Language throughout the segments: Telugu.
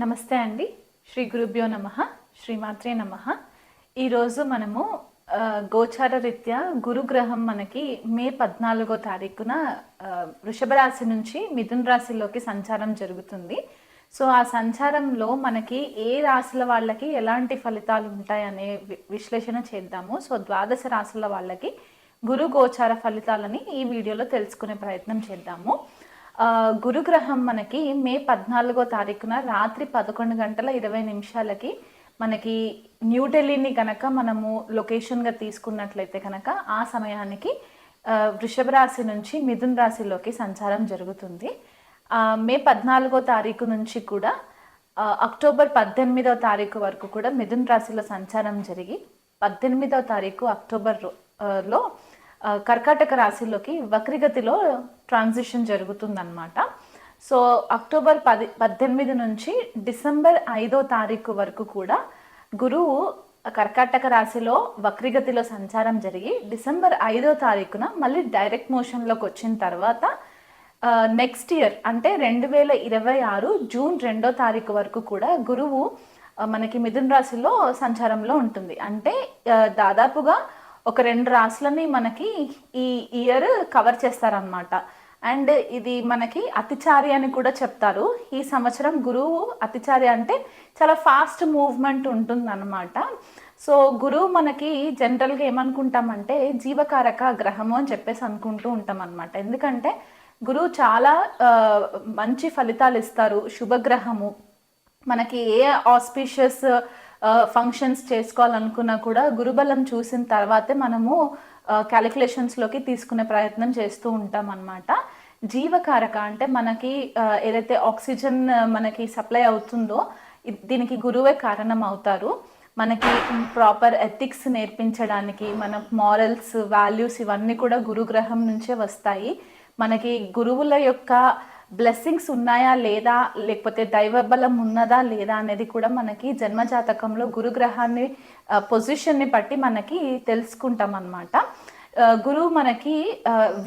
నమస్తే అండి. శ్రీ గురుభ్యో నమః. శ్రీమాత్రే నమః. ఈరోజు మనము గోచార రీత్యా గురుగ్రహం మనకి మే 14వ తారీఖున వృషభ రాశి నుంచి మిథున రాశిలోకి సంచారం జరుగుతుంది. సో ఆ సంచారంలో మనకి ఏ రాశుల వాళ్ళకి ఎలాంటి ఫలితాలు ఉంటాయనే విశ్లేషణ చేద్దాము. సో ద్వాదశ రాశుల వాళ్ళకి గురు గోచార ఫలితాలని ఈ వీడియోలో తెలుసుకునే ప్రయత్నం చేద్దాము. గురుగ్రహం మనకి మే 14వ తారీఖున రాత్రి 11:20 మనకి న్యూఢిల్లీని కనుక మనము లొకేషన్గా తీసుకున్నట్లయితే కనుక ఆ సమయానికి వృషభ రాశి నుంచి మిథున రాశిలోకి సంచారం జరుగుతుంది. మే 14వ తారీఖు నుంచి కూడా అక్టోబర్ 18వ తారీఖు వరకు కూడా మిథున రాశిలో సంచారం జరిగి 18వ తారీఖు అక్టోబర్లో కర్కాటక రాశిలోకి వక్రగతిలో ట్రాన్సిషన్ జరుగుతుందన్నమాట. సో అక్టోబర్ 18 నుంచి డిసెంబర్ 5వ తారీఖు వరకు కూడా గురువు కర్కాటక రాశిలో వక్రగతిలో సంచారం జరిగి డిసెంబర్ 5వ తారీఖున మళ్ళీ డైరెక్ట్ మోషన్లోకి వచ్చిన తర్వాత నెక్స్ట్ ఇయర్ అంటే 2026 జూన్ 2వ తారీఖు వరకు కూడా గురువు మనకి మిథున రాశిలో సంచారంలో ఉంటుంది. అంటే దాదాపుగా ఒక 2 రాశులని మనకి ఈ ఇయర్ కవర్ చేస్తారనమాట. అండ్ ఇది మనకి అతిచారి అని కూడా చెప్తారు. ఈ సంవత్సరం గురువు అతిచారి అంటే చాలా ఫాస్ట్ మూవ్మెంట్ ఉంటుందన్నమాట. సో గురువు మనకి జనరల్గా ఏమనుకుంటామంటే జీవకారక గ్రహము అని చెప్పేసి అనుకుంటూ ఉంటాం అనమాట. ఎందుకంటే గురువు చాలా మంచి ఫలితాలు ఇస్తారు, శుభగ్రహము. మనకి ఏ ఆస్పీషియస్ ఫంక్షన్స్ చేసుకోవాలనుకున్నా కూడా గురుబలం చూసిన తర్వాతే మనము క్యాలిక్యులేషన్స్లోకి తీసుకునే ప్రయత్నం చేస్తూ ఉంటాం అన్నమాట. జీవకారక అంటే మనకి ఏదైతే ఆక్సిజన్ మనకి సప్లై అవుతుందో దీనికి గురువే కారణం అవుతారు. మనకి ప్రాపర్ ఎథిక్స్ నేర్పించడానికి మన మారల్స్, వాల్యూస్ ఇవన్నీ కూడా గురుగ్రహం నుంచే వస్తాయి. మనకి గురువుల యొక్క బ్లెస్సింగ్స్ ఉన్నాయా లేదా, లేకపోతే దైవబలం ఉన్నదా లేదా అనేది కూడా మనకి జన్మజాతకంలో గురుగ్రహాన్ని పొజిషన్ని బట్టి మనకి తెలుసుకుంటాం అన్నమాట. గురువు మనకి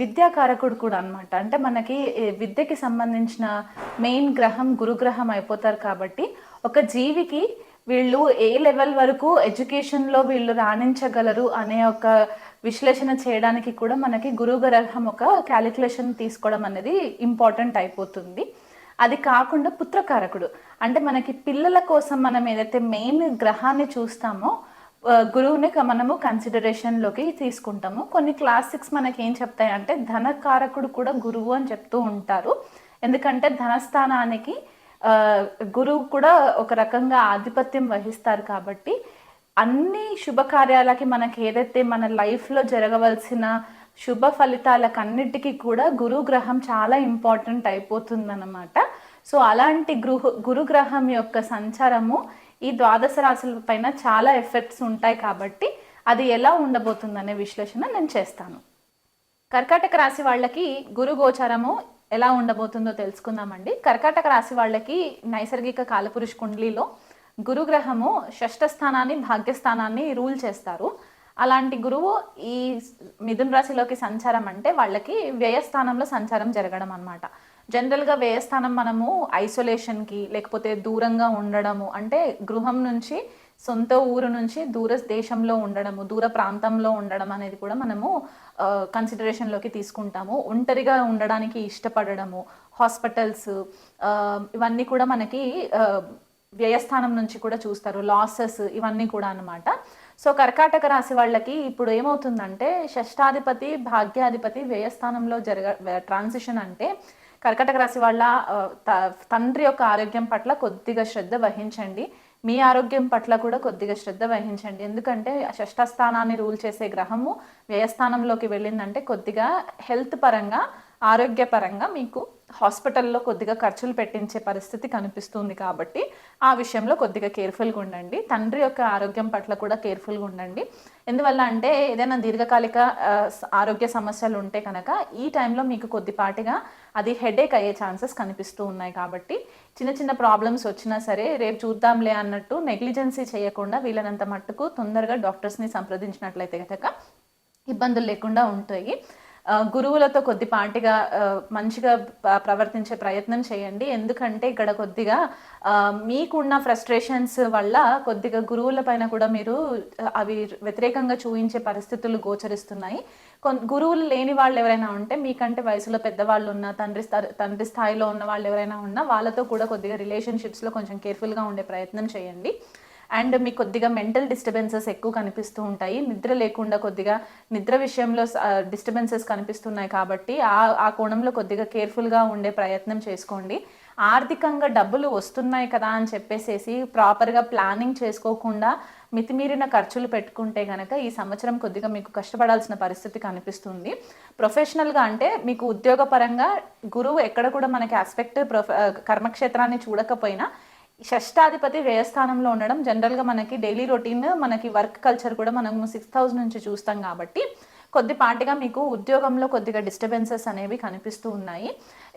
విద్యాకారకుడు కూడా అనమాట. అంటే మనకి విద్యకి సంబంధించిన మెయిన్ గ్రహం గురుగ్రహం అయిపోతారు. కాబట్టి ఒక జీవికి వీళ్ళు ఏ లెవెల్ వరకు ఎడ్యుకేషన్లో వీళ్ళు రాణించగలరు అనే ఒక విశ్లేషణ చేయడానికి కూడా మనకి గురుగ్రహం ఒక క్యాలిక్యులేషన్ తీసుకోవడం అనేది ఇంపార్టెంట్ అయిపోతుంది. అది కాకుండా పుత్రకారకుడు అంటే మనకి పిల్లల కోసం మనం ఏదైతే మెయిన్ గ్రహాన్ని చూస్తామో గురువుని మనము కన్సిడరేషన్లోకి తీసుకుంటాము. కొన్ని క్లాసిక్స్ మనకి ఏం చెప్తాయి అంటే ధనకారకుడు కూడా గురువు అని చెప్తూ ఉంటారు. ఎందుకంటే ధనస్థానానికి గురువు కూడా ఒక రకంగా ఆధిపత్యం వహిస్తారు. కాబట్టి అన్ని శుభకార్యాలకి మనకి ఏదైతే మన లైఫ్లో జరగవలసిన శుభ ఫలితాలకన్నిటికీ కూడా గురుగ్రహం చాలా ఇంపార్టెంట్ అయిపోతుందన్నమాట. సో అలాంటి గురుగ్రహం యొక్క సంచారము ఈ ద్వాదశ రాశుల పైన చాలా ఎఫెక్ట్స్ ఉంటాయి. కాబట్టి అది ఎలా ఉండబోతుందనే విశ్లేషణ నేను చేస్తాను. కర్కాటక రాశి వాళ్ళకి గురు గోచారము ఎలా ఉండబోతుందో తెలుసుకుందామండి. కర్కాటక రాశి వాళ్ళకి నైసర్గిక కాలపురుష కుండలిలో గురుగ్రహము షష్ఠ స్థానాన్ని, భాగ్యస్థానాన్ని రూల్ చేస్తారు. అలాంటి గురువు ఈ మిథున రాశిలోకి సంచారం అంటే వాళ్ళకి వ్యయస్థానంలో సంచారం జరగడం అనమాట. జనరల్గా వ్యయస్థానం మనము ఐసోలేషన్కి లేకపోతే దూరంగా ఉండడము అంటే గృహం నుంచి సొంత ఊరు నుంచి దూర దేశంలో ఉండడము, దూర ప్రాంతంలో ఉండడం అనేది కూడా మనము కన్సిడరేషన్లోకి తీసుకుంటాము. ఒంటరిగా ఉండడానికి ఇష్టపడడము, హాస్పిటల్స్ ఇవన్నీ కూడా మనకి వ్యయస్థానం నుంచి కూడా చూస్తారు. లాసెస్ ఇవన్నీ కూడా అనమాట. సో కర్కాటక రాశి వాళ్ళకి ఇప్పుడు ఏమవుతుందంటే షష్టాధిపతి, భాగ్యాధిపతి వ్యయస్థానంలో ట్రాన్సిషన్ అంటే కర్కాటక రాశి వాళ్ళ తండ్రి యొక్క ఆరోగ్యం పట్ల కొద్దిగా శ్రద్ధ వహించండి. మీ ఆరోగ్యం పట్ల కూడా కొద్దిగా శ్రద్ధ వహించండి. ఎందుకంటే షష్ఠస్థానాన్ని రూల్ చేసే గ్రహము వ్యయస్థానంలోకి వెళ్ళిందంటే కొద్దిగా హెల్త్ పరంగా, ఆరోగ్యపరంగా మీకు హాస్పిటల్లో కొద్దిగా ఖర్చులు పెట్టించే పరిస్థితి కనిపిస్తుంది. కాబట్టి ఆ విషయంలో కొద్దిగా కేర్ఫుల్గా ఉండండి. తండ్రి యొక్క ఆరోగ్యం పట్ల కూడా కేర్ఫుల్గా ఉండండి. ఎందువల్ల అంటే ఏదైనా దీర్ఘకాలిక ఆరోగ్య సమస్యలు ఉంటే కనుక ఈ టైంలో మీకు కొద్దిపాటిగా అది హెడేక్ అయ్యే ఛాన్సెస్ కనిపిస్తూ ఉన్నాయి. కాబట్టి చిన్న చిన్న ప్రాబ్లమ్స్ వచ్చినా సరే రేపు చూద్దాంలే అన్నట్టు నెగ్లిజెన్సీ చేయకుండా వీళ్ళనంత మట్టుకు తొందరగా డాక్టర్స్ని సంప్రదించినట్లయితే కనుక ఇబ్బందులు లేకుండా ఉంటాయి. గురువులతో కొద్దిపాటిగా మంచిగా ప్రవర్తించే ప్రయత్నం చేయండి. ఎందుకంటే ఇక్కడ కొద్దిగా మీకున్న ఫ్రస్ట్రేషన్స్ వల్ల కొద్దిగా గురువుల పైన కూడా మీరు అవి వ్యతిరేకంగా చూయించే పరిస్థితులు గోచరిస్తున్నాయి. గురువులు లేని వాళ్ళు ఎవరైనా ఉంటే, మీకంటే వయసులో పెద్దవాళ్ళు ఉన్న, తండ్రి స్థాయిలో ఉన్న వాళ్ళు ఎవరైనా ఉన్నా వాళ్ళతో కూడా కొద్దిగా రిలేషన్షిప్స్లో కొంచెం కేర్ఫుల్గా ఉండే ప్రయత్నం చేయండి. అండ్ మీకు కొద్దిగా మెంటల్ డిస్టర్బెన్సెస్ ఎక్కువ కనిపిస్తూ ఉంటాయి. నిద్ర లేకుండా కొద్దిగా నిద్ర విషయంలో డిస్టర్బెన్సెస్ కనిపిస్తున్నాయి కాబట్టి ఆ కోణంలో కొద్దిగా కేర్ఫుల్గా ఉండే ప్రయత్నం చేసుకోండి. ఆర్థికంగా డబ్బులు వస్తున్నాయి కదా అని చెప్పేసేసి ప్రాపర్గా ప్లానింగ్ చేసుకోకుండా మితిమీరిన ఖర్చులు పెట్టుకుంటే కనుక ఈ సంవత్సరం కొద్దిగా మీకు కష్టపడాల్సిన పరిస్థితి కనిపిస్తుంది. ప్రొఫెషనల్గా అంటే మీకు ఉద్యోగపరంగా గురువు ఎక్కడ కూడా మనకి ఆస్పెక్ట్ కర్మక్షేత్రాన్ని చూడకపోయినా షష్టాధిపతి వ్యయస్థానంలో ఉండడం జనరల్గా మనకి డైలీ రొటీన్, మనకి వర్క్ కల్చర్ కూడా మనం 6th హౌస్ నుంచి చూస్తాం కాబట్టి కొద్దిపాటిగా మీకు ఉద్యోగంలో కొద్దిగా డిస్టర్బెన్సెస్ అనేవి కనిపిస్తూ ఉన్నాయి.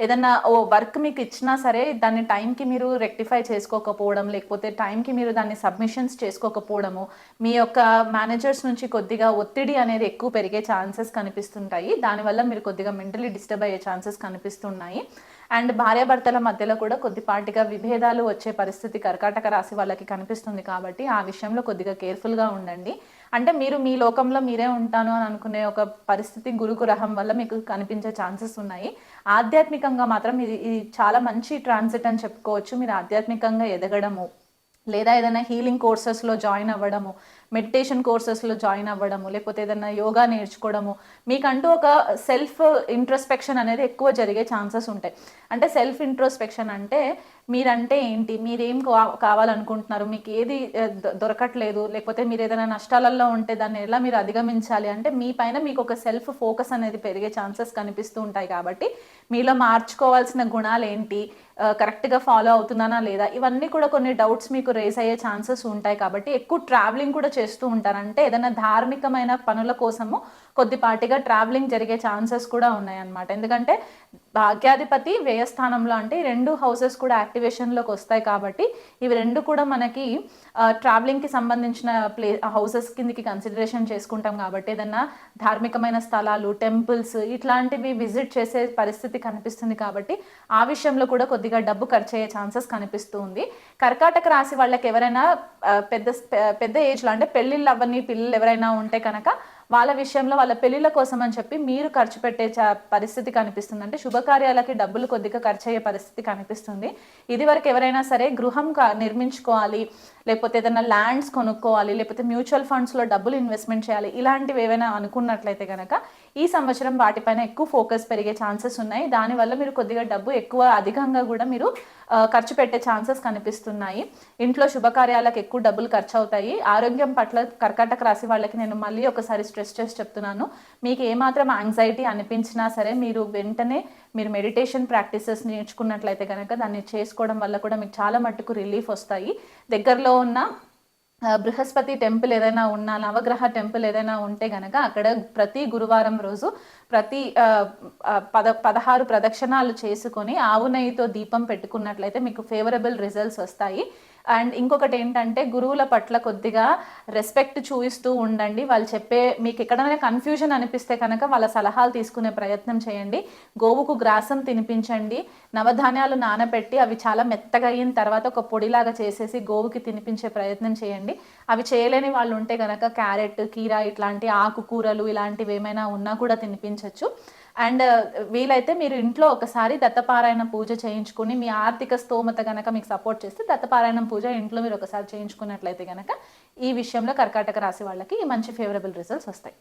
ఏదన్నా వర్క్ మీకు ఇచ్చినా సరే దాన్ని టైంకి మీరు రెక్టిఫై చేసుకోకపోవడం, లేకపోతే టైంకి మీరు దాన్ని సబ్మిషన్స్ చేసుకోకపోవడము, మీ యొక్క మేనేజర్స్ నుంచి కొద్దిగా ఒత్తిడి అనేది ఎక్కువ పెరిగే ఛాన్సెస్ కనిపిస్తుంటాయి. దానివల్ల మీరు కొద్దిగా మెంటలీ డిస్టర్బ్ అయ్యే ఛాన్సెస్ కనిపిస్తున్నాయి. అండ్ భార్యాభర్తల మధ్యలో కూడా కొద్దిపాటిగా విభేదాలు వచ్చే పరిస్థితి కర్కాటక రాశి వాళ్ళకి కనిపిస్తుంది కాబట్టి ఆ విషయంలో కొద్దిగా కేర్ఫుల్గా ఉండండి. అంటే మీరు మీ లోకంలో మీరే ఉంటాను అని అనుకునే ఒక పరిస్థితి గురుగ్రహం వల్ల మీకు కనిపించే ఛాన్సెస్ ఉన్నాయి. ఆధ్యాత్మికంగా మాత్రం ఇది చాలా మంచి ట్రాన్సిట్ అని చెప్పుకోవచ్చు. మీరు ఆధ్యాత్మికంగా ఎదగడము, లేదా ఏదైనా హీలింగ్ కోర్సెస్లో జాయిన్ అవ్వడము, మెడిటేషన్ కోర్సెస్లో జాయిన్ అవ్వడము, లేకపోతే ఏదైనా యోగా నేర్చుకోవడము, మీకంటూ ఒక సెల్ఫ్ ఇంట్రోస్పెక్షన్ అనేది ఎక్కువ జరిగే ఛాన్సెస్ ఉంటాయి. అంటే సెల్ఫ్ ఇంట్రోస్పెక్షన్ అంటే మీరంటే ఏంటి, మీరేం కావాలనుకుంటున్నారు, మీకు ఏది దొరకట్లేదు, లేకపోతే మీరు ఏదైనా నష్టాలలో ఉంటే దాన్ని ఎలా మీరు అధిగమించాలి అంటే మీ పైన మీకు ఒక సెల్ఫ్ ఫోకస్ అనేది పెరిగే ఛాన్సెస్ కనిపిస్తూ ఉంటాయి. కాబట్టి మీలో మార్చుకోవాల్సిన గుణాలు ఏంటి, కరెక్ట్గా ఫాలో అవుతున్నానా లేదా, ఇవన్నీ కూడా కొన్ని డౌట్స్ మీకు రేస్ అయ్యే ఛాన్సెస్ ఉంటాయి. కాబట్టి ఎక్కువ ట్రావెలింగ్ కూడా చేస్తూ ఉంటారు. అంటే ఏదైనా ధార్మికమైన పనుల కోసము కొద్దిపాటిగా ట్రావెలింగ్ జరిగే ఛాన్సెస్ కూడా ఉన్నాయన్నమాట. ఎందుకంటే భాగ్యాధిపతి వ్యయస్థానంలో అంటే 2 హౌసెస్ కూడా యాక్టివేషన్లోకి వస్తాయి కాబట్టి ఇవి 2 కూడా మనకి ట్రావెలింగ్కి సంబంధించిన హౌసెస్ కిందకి కన్సిడరేషన్ చేసుకుంటాం. కాబట్టి ఏదన్నా ధార్మికమైన స్థలాలు, టెంపుల్స్ ఇట్లాంటివి విజిట్ చేసే పరిస్థితి కనిపిస్తుంది. కాబట్టి ఆ విషయంలో కూడా కొద్దిగా డబ్బు ఖర్చు అయ్యే ఛాన్సెస్ కనిపిస్తుంది. కర్కాటక రాశి వాళ్ళకి ఎవరైనా పెద్ద ఏజ్లో అంటే పెళ్ళిళ్ళు అవ్వని పిల్లలు ఎవరైనా ఉంటే కనుక వాళ్ళ విషయంలో వాళ్ళ పెళ్ళిళ్ళ కోసం అని చెప్పి మీరు ఖర్చు పెట్టే పరిస్థితి కనిపిస్తుంది. అంటే శుభకార్యాలకి డబ్బులు కొద్దిగా ఖర్చు అయ్యే పరిస్థితి కనిపిస్తుంది. ఇది వరకు ఎవరైనా సరే గృహం నిర్మించుకోవాలి, లేకపోతే ఏదైనా ల్యాండ్స్ కొనుక్కోవాలి, లేకపోతే మ్యూచువల్ ఫండ్స్లో డబ్బులు ఇన్వెస్ట్మెంట్ చేయాలి, ఇలాంటివి ఏవైనా అనుకున్నట్లయితే కనుక ఈ సంవత్సరం వాటిపైన ఎక్కువ ఫోకస్ పెరిగే ఛాన్సెస్ ఉన్నాయి. దానివల్ల మీరు కొద్దిగా డబ్బు ఎక్కువ అధికంగా కూడా మీరు ఖర్చు పెట్టే ఛాన్సెస్ కనిపిస్తున్నాయి. ఇంట్లో శుభకార్యాలకు ఎక్కువ డబ్బులు ఖర్చు అవుతాయి. ఆరోగ్యం పట్ల కర్కాటక రాశి వాళ్ళకి నేను మళ్ళీ ఒకసారి స్ట్రెస్ చేసి చెప్తున్నాను. మీకు ఏమాత్రం యాంగ్జైటీ అనిపించినా సరే మీరు వెంటనే మెడిటేషన్ ప్రాక్టీసెస్ నేర్చుకున్నట్లయితే కనుక దాన్ని చేసుకోవడం వల్ల కూడా మీకు చాలా మట్టుకు రిలీఫ్ వస్తాయి. దగ్గరలో ఉన్న బృహస్పతి టెంపుల్ ఏదైనా ఉన్నా, నవగ్రహ టెంపుల్ ఏదైనా ఉంటే కనుక అక్కడ ప్రతి గురువారం రోజు 16 ప్రదక్షిణాలు చేసుకొని ఆవు నెయ్యితో దీపం పెట్టుకున్నట్లయితే మీకు ఫేవరబుల్ రిజల్ట్స్ వస్తాయి. అండ్ ఇంకొకటి ఏంటంటే గురువుల పట్ల కొద్దిగా రెస్పెక్ట్ చూపిస్తూ ఉండండి. వాళ్ళు మీకు ఎక్కడైనా కన్ఫ్యూజన్ అనిపిస్తే కనుక వాళ్ళ సలహాలు తీసుకునే ప్రయత్నం చేయండి. గోవుకు గ్రాసం తినిపించండి. నవధాన్యాలు నానబెట్టి అవి చాలా మెత్తగా అయిన తర్వాత ఒక పొడిలాగా చేసేసి గోవుకి తినిపించే ప్రయత్నం చేయండి. అవి చేయలేని వాళ్ళు ఉంటే కనుక క్యారెట్, కీరా ఇట్లాంటి ఆకుకూరలు ఇలాంటివి ఏమైనా ఉన్నా కూడా తినిపించవచ్చు. అండ్ వీలైతే మీరు ఇంట్లో ఒకసారి దత్తపారాయణ పూజ చేయించుకుని మీ ఆర్థిక స్తోమత కనుక మీకు సపోర్ట్ చేస్తే దత్తపారాయణం పూజ ఇంట్లో మీరు ఒకసారి చేయించుకున్నట్లయితే కనుక ఈ విషయంలో కర్కాటక రాశి వాళ్ళకి మంచి ఫేవరబుల్ రిజల్ట్స్ వస్తాయి.